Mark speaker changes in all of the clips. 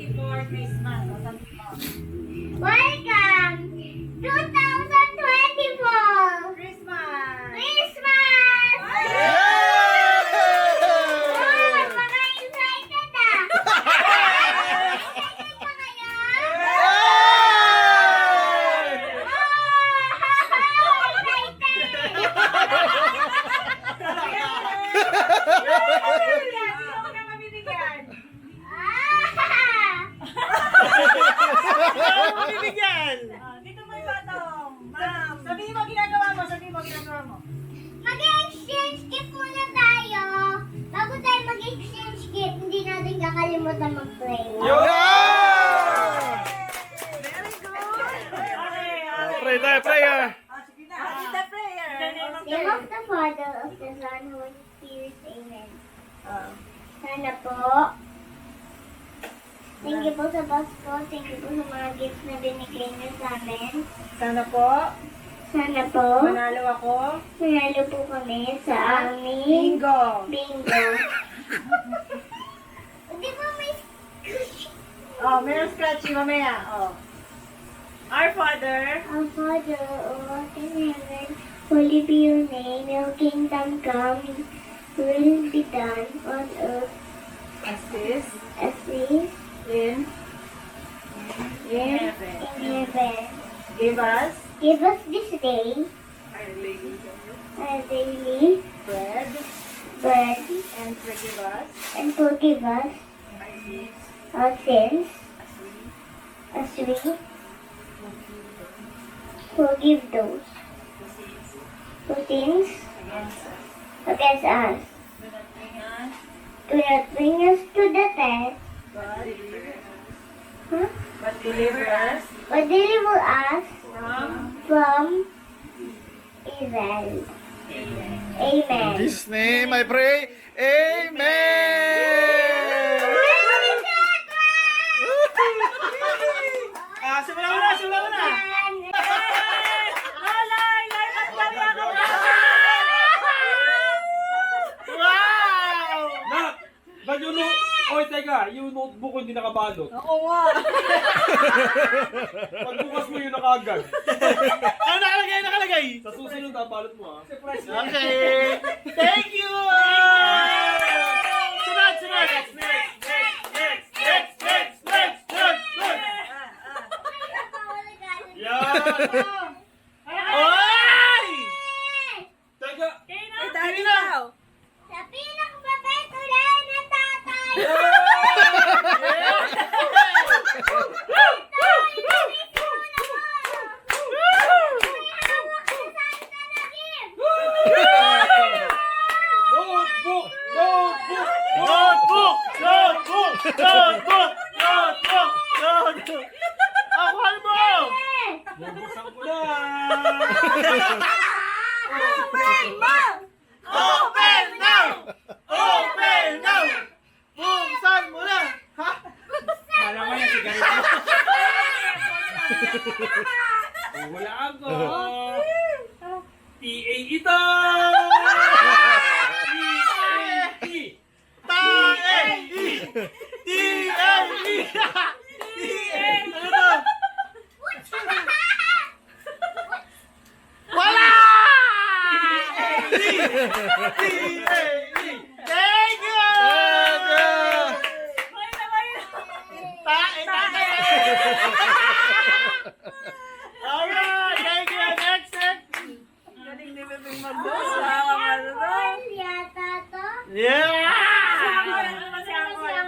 Speaker 1: before Christmas. O, sabi mo.
Speaker 2: Welcome 2024
Speaker 1: Christmas!
Speaker 2: Christmas! Wow, mga excited ah! Excited ba kayo?
Speaker 1: Sino ko na mabibigyan?
Speaker 3: Bibigyan!
Speaker 1: Dito mo yung batong. Ma'am, sabihin mo ginagawa mo.
Speaker 2: Mag-exchange gift muna tayo. Bago tayo mag-exchange gift, hindi natin kakalimutan mag-pray.
Speaker 1: Very good. Okay.
Speaker 3: Pray tayo, prayer!
Speaker 1: Sige na. Read the prayer. In the name of the
Speaker 2: Name
Speaker 1: Lord.
Speaker 2: of the Father, of the Son, Holy Spirit. Amen. Sana po. Thank you po sa Pasko. Thank you po sa mga gifts na binigay niyo sa amin.
Speaker 1: Sana po,
Speaker 2: Sana po,
Speaker 1: manalo ako.
Speaker 2: manalo po kami sa aming
Speaker 1: Bingo.
Speaker 2: bingo. Di ba may
Speaker 1: Oh, meron scratchy mamaya. Oh. Our Father,
Speaker 2: Our Father, who art in heaven, holy be your name. Your kingdom come, will be done on earth
Speaker 1: assist
Speaker 2: as it is
Speaker 1: in
Speaker 2: in
Speaker 1: heaven.
Speaker 2: heaven.
Speaker 1: Give us
Speaker 2: Give us this day
Speaker 1: our daily
Speaker 2: our daily
Speaker 1: bread
Speaker 2: bread
Speaker 1: and forgive us
Speaker 2: and forgive us
Speaker 1: our sins
Speaker 2: our sins
Speaker 1: as we
Speaker 2: as we forgive those who sins
Speaker 1: against us.
Speaker 2: against us.
Speaker 1: Do not bring us
Speaker 2: Do not bring us to the test,
Speaker 1: but deliver us.
Speaker 2: huh?
Speaker 1: But deliver us
Speaker 2: But deliver us
Speaker 1: from
Speaker 2: from evil.
Speaker 1: Amen.
Speaker 3: In
Speaker 2: Amen.
Speaker 3: Jesus' name I pray, Amen! Simula mo na!
Speaker 1: Alay! Life at Maria ka na!
Speaker 3: Wow!
Speaker 4: Nak! Ba't yung Oy, teka, yung notebook ko hindi nakabalot.
Speaker 1: Oo nga.
Speaker 4: Pagbukas mo yun nakagad.
Speaker 3: Ano nakalagay?
Speaker 4: Sa susunod, nabalot mo ah.
Speaker 3: Okay! Thank you! Sunod!
Speaker 4: Yan!
Speaker 3: Oy!
Speaker 4: Teka!
Speaker 1: Ay, dali daw.
Speaker 2: Sa pinakababait ulit na tatay.
Speaker 4: Notebook! Notebook!
Speaker 3: Notebook! Ako mo!
Speaker 4: Bubuksan ko na!
Speaker 3: Open now! Buksan mo na! Ha?
Speaker 4: Malaman niya sigarilyo. Hulaan ko! TA ito!
Speaker 3: Ano to? Wala! Thank you! Alright, thank you. Next.
Speaker 1: Galing ni Bebe mag-boss. Ano to?
Speaker 2: Yata to.
Speaker 3: Yeah!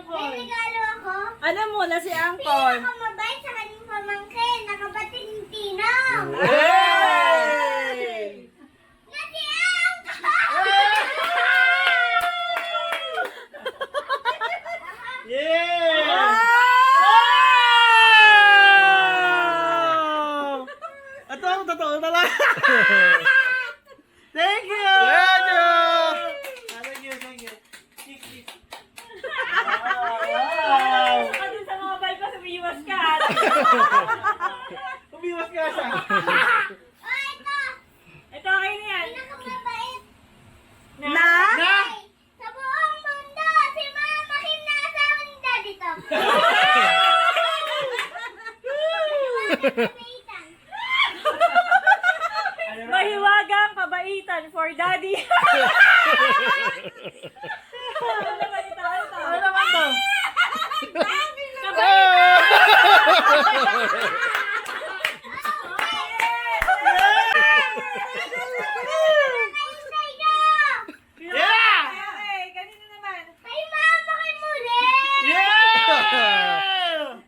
Speaker 2: May regalo ako.
Speaker 1: Ano muna si Angkor?
Speaker 2: Pinakamabait sa kanyang pamangkin. Nakabatid ng tinaw.
Speaker 3: Hey!
Speaker 2: Na si Angko!
Speaker 3: Yeah! Wow! Ito ang totoo talaga. Thank you! Thank you! Wow!
Speaker 1: Baka dun sa mobile ko, sumiwas ka.
Speaker 3: Umiwas ka siya.
Speaker 2: Oh, ito.
Speaker 1: Ito, kayo na yan.
Speaker 2: Pinakamabait.
Speaker 1: Na?
Speaker 3: Na!
Speaker 2: Sa buong mundo, si Mama Kim na asawa ni Daddy to.
Speaker 1: Mahiwagang kabaitan for daddy. Ano naman ito?
Speaker 3: Ano naman to? Yeah!
Speaker 1: Okay, kanina naman.
Speaker 2: Kay mama, kay muli!
Speaker 3: Yeah!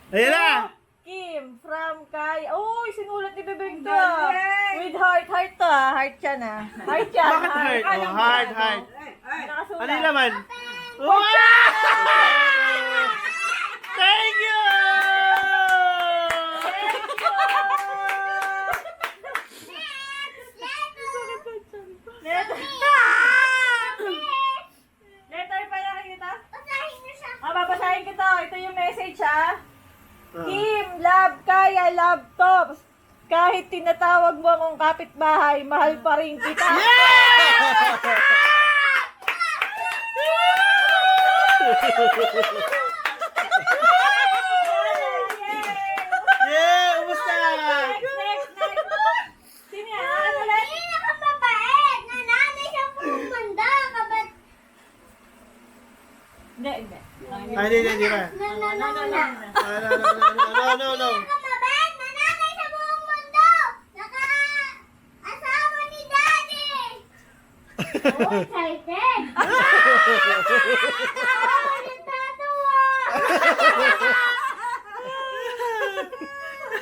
Speaker 3: Ayan na!
Speaker 1: Kim, from kay... Uy, sinulat ni Bebeng to. With heart. Heart to ah. Heart yan ah. Heart yan.
Speaker 3: Bakit heart? Oh, heart, heart.
Speaker 1: Nakasulat.
Speaker 3: Ano yung laman? Wow! Thank you!
Speaker 1: Letter. Letter pa nakikita?
Speaker 2: Basahin niyo siya.
Speaker 1: Babasahin ko to. Ito yung message ha. Kim, love kaya, love to. Kahit tinatawag mo akong kapitbahay, mahal pa rin kita.
Speaker 3: Yeah! Umusta?
Speaker 1: Next. Sino yan? Ano ulit?
Speaker 2: Hindi nakapabait. Nananay siya buong mundo. Kabat...
Speaker 1: Hindi.
Speaker 3: Hindi ba?
Speaker 2: No.
Speaker 3: No.
Speaker 2: Nakapabait. Nananay sa buong mundo. Asawa ni Daddy. Oh, excited. Asawa ni Tatawa.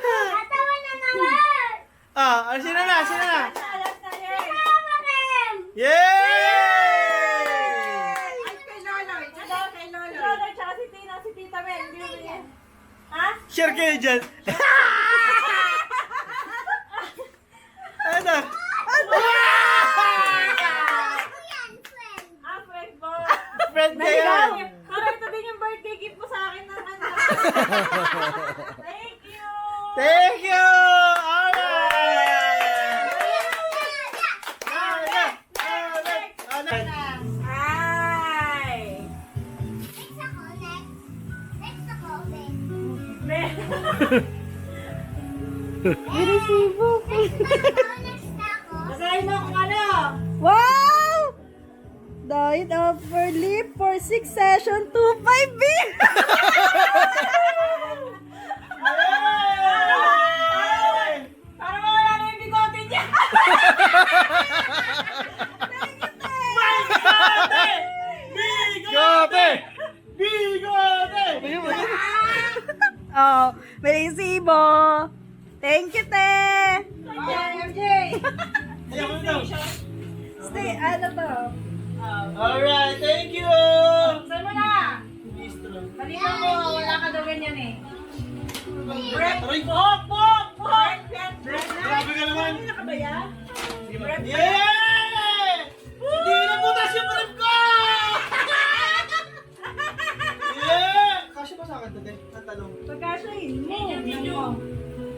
Speaker 2: Tatawa na naman.
Speaker 3: Sino na?
Speaker 1: Alas na yan.
Speaker 2: Mama Kim.
Speaker 3: Yay!
Speaker 1: Lolo, tsaka si Tina, si Tita Mel. Hindi mo yan. Ha?
Speaker 3: Share kayo dyan. Ano?
Speaker 1: Friend boy.
Speaker 3: Friend kayo.
Speaker 1: Para ito din yung birthday gift mo sa akin ng ano. Thank you.
Speaker 3: Thank you! Alright!
Speaker 1: Ay.
Speaker 2: Next ako, next. Next ako, next. Next ako.
Speaker 1: Basahin mo kung ano.
Speaker 5: Wow! Diet of for lip for 6 session 25B!
Speaker 1: Para mawala na yung bigote niya.
Speaker 3: Bigote! Bigote!
Speaker 5: Oh, may resibo! Thank you, te!
Speaker 1: MJ.
Speaker 3: Ayan mo daw.
Speaker 5: Stay, ano to?
Speaker 3: Alright, thank you!
Speaker 1: Saan mo na? Kanina mo, wala ka daw ganyan eh.
Speaker 3: Aray!
Speaker 1: Pop!
Speaker 3: Grabe ka naman!
Speaker 1: Kanina ka ba yan?
Speaker 3: Yeah! Hindi na butas yung rib ko! Yeah! Kasya ba sa akin today? Tatanong.
Speaker 1: Pagkasya hindi.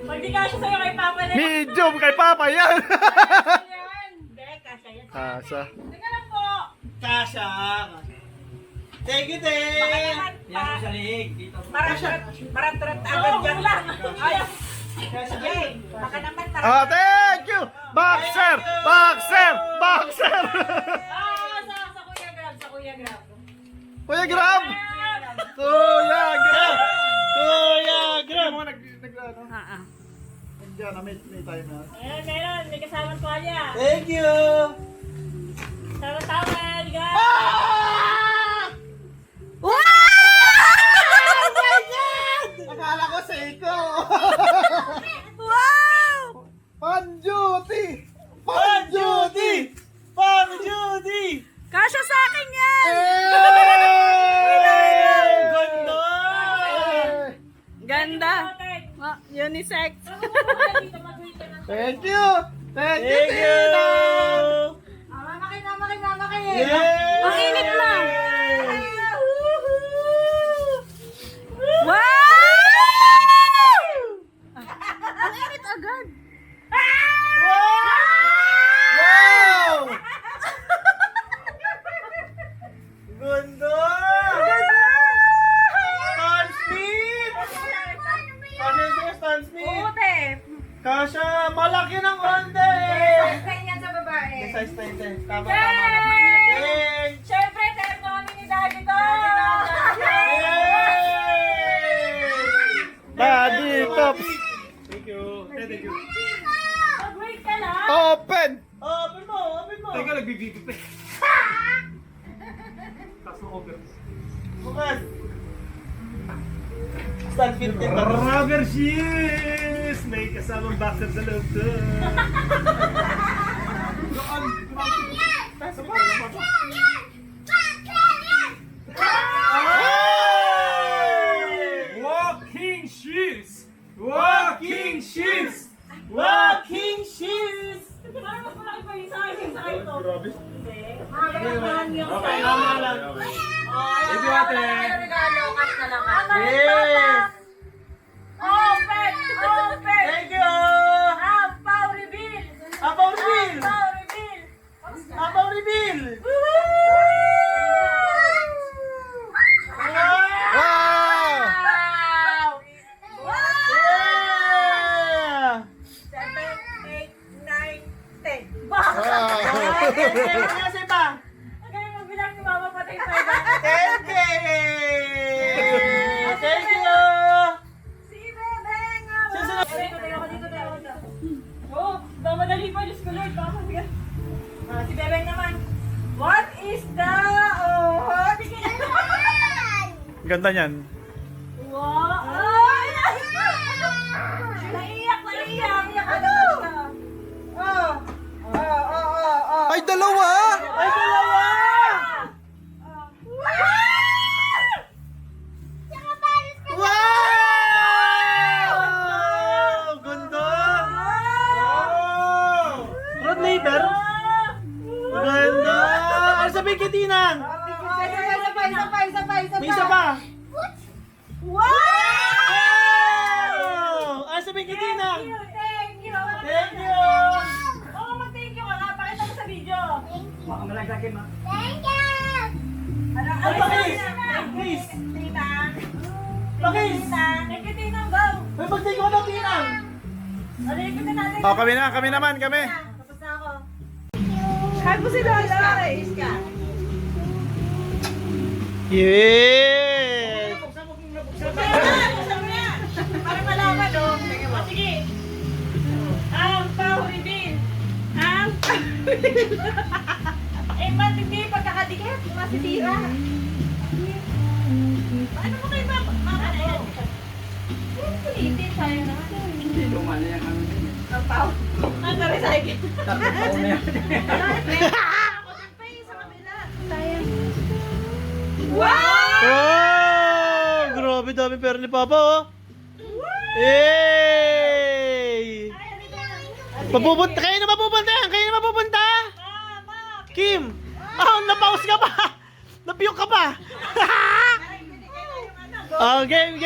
Speaker 1: Pag di kasya sa'yo kay Papa na.
Speaker 3: Medium kay Papa yan!
Speaker 1: Yan. Hindi, kasya yan.
Speaker 3: Kasya.
Speaker 1: Teka lang po.
Speaker 3: Kasya. Thank you, te!
Speaker 4: Yan sa liig. Dito.
Speaker 1: Marat-rat agad dyan lang. Ay, Jay, baka naman
Speaker 3: Thank you! Boxer! Boxer! Boxer!
Speaker 1: Sa Kuya Grab, sa Kuya Grab.
Speaker 3: Kuya Grab! Kuya Grab! Kuya Grab! Mo nag ano? Nandiyan na may time na.
Speaker 1: Ayan, meron. May kasamang tuwalya.
Speaker 3: Thank you!
Speaker 1: Sama tawel, guys.
Speaker 3: Akala ko Seiko!
Speaker 5: Wow!
Speaker 3: Pan-duty! Pan-duty! Pan-duty!
Speaker 5: Kasya sa akin yan!
Speaker 3: Ganda!
Speaker 5: Ganda! Unisex!
Speaker 3: Thank you! Thank you, Tito!
Speaker 1: Mamakin.
Speaker 3: Yay!
Speaker 5: Ang init lang! Wow! Ang init agad!
Speaker 3: Wow! Tama,
Speaker 1: Yay!
Speaker 3: Ting!
Speaker 1: Siyempre, dahil kami ni Daddy to!
Speaker 3: Daddy Tops!
Speaker 4: Thank you. Thank you.
Speaker 1: Mag-wait ka lang!
Speaker 3: Open!
Speaker 1: Open mo, open mo!
Speaker 4: Teka, nagbibigit pa. Taas ng over.
Speaker 3: Bukas! Stand 15 ba?
Speaker 4: Rubber shoes! May kasamang boxer sa loob to. Walking shoes! Walking shoes!
Speaker 3: Walking shoes!
Speaker 1: Parang mas malaki pa yung sa akin, sa akin to.
Speaker 4: Grabe.
Speaker 1: Hindi. Makakailangan yung
Speaker 4: Okay,
Speaker 1: style.
Speaker 4: okay lang. Thank you, ate.
Speaker 1: Regalo, cut na lang.
Speaker 3: Yes!
Speaker 1: Open! Open!
Speaker 3: Thank you!
Speaker 1: Ampaw reveal!
Speaker 3: Ampaw reveal!
Speaker 1: Ampaw reveal!
Speaker 3: Apaw reveal! Wow!
Speaker 1: Wow! Wow!
Speaker 3: Yeah!
Speaker 1: 7, 8, 9, 10. Bakit?
Speaker 3: Kasi pa!
Speaker 1: Kaya magbilang ni Mama patay tayo.
Speaker 3: Thank you! Thank you!
Speaker 1: Si Bebeng!
Speaker 3: Susunod.
Speaker 1: Tayo ka dito, tayo ka dito. Oh, damadali pa, Diyos ko Lord. Baka mabigat. Si Bebeng naman. What is the... Oh, tingin
Speaker 3: Ganda niyan.
Speaker 1: Wow! Ay! Naiiyak, naiiyak. Iyak ka daw siya.
Speaker 3: Ay, dalawa! Ay, dalawa! Wow! Ganda! Wow! Rod later? Ganda! Ano sabihin kay Tinang? May isa pa!
Speaker 1: Wow!
Speaker 3: Wow! Ano sabihin kay Tinang?
Speaker 1: Thank you!
Speaker 3: Thank you!
Speaker 1: Oo, mag-thank you ka nga. Pakita mo sa video.
Speaker 4: Baka malagdakin, ma.
Speaker 1: Ano?
Speaker 3: Ay, pakis! Please!
Speaker 1: Tita.
Speaker 3: Pakis!
Speaker 1: Thank you, Tinang. Go!
Speaker 3: May mag-take ko ng Tinang!
Speaker 1: Ano yung kita natin?
Speaker 3: Oh, kami naman, kami.
Speaker 1: Tapos na ako.
Speaker 5: Hug mo si Lola.
Speaker 3: Yes!
Speaker 1: Buksan mo yan! Para malaman, oh. O, sige. Ang reveal. Ang eh, matindi pagkakadikit. Masitira. Paano mo kayo mama na yan? Pulitin tayo naman.
Speaker 4: Hindi naman yan kami.
Speaker 1: Ang pao. Ang na-recycle.
Speaker 4: Tatlong taon na yan.
Speaker 1: Wow!
Speaker 3: Oh! Grabe, dami pera ni Papa, oh! Yay! Papupunta! Kayo na mapupunta! Kayo na mapupunta!
Speaker 1: Mama!
Speaker 3: Kim! Oh, na-pause ka pa! Na-puke ka pa! Oh, game!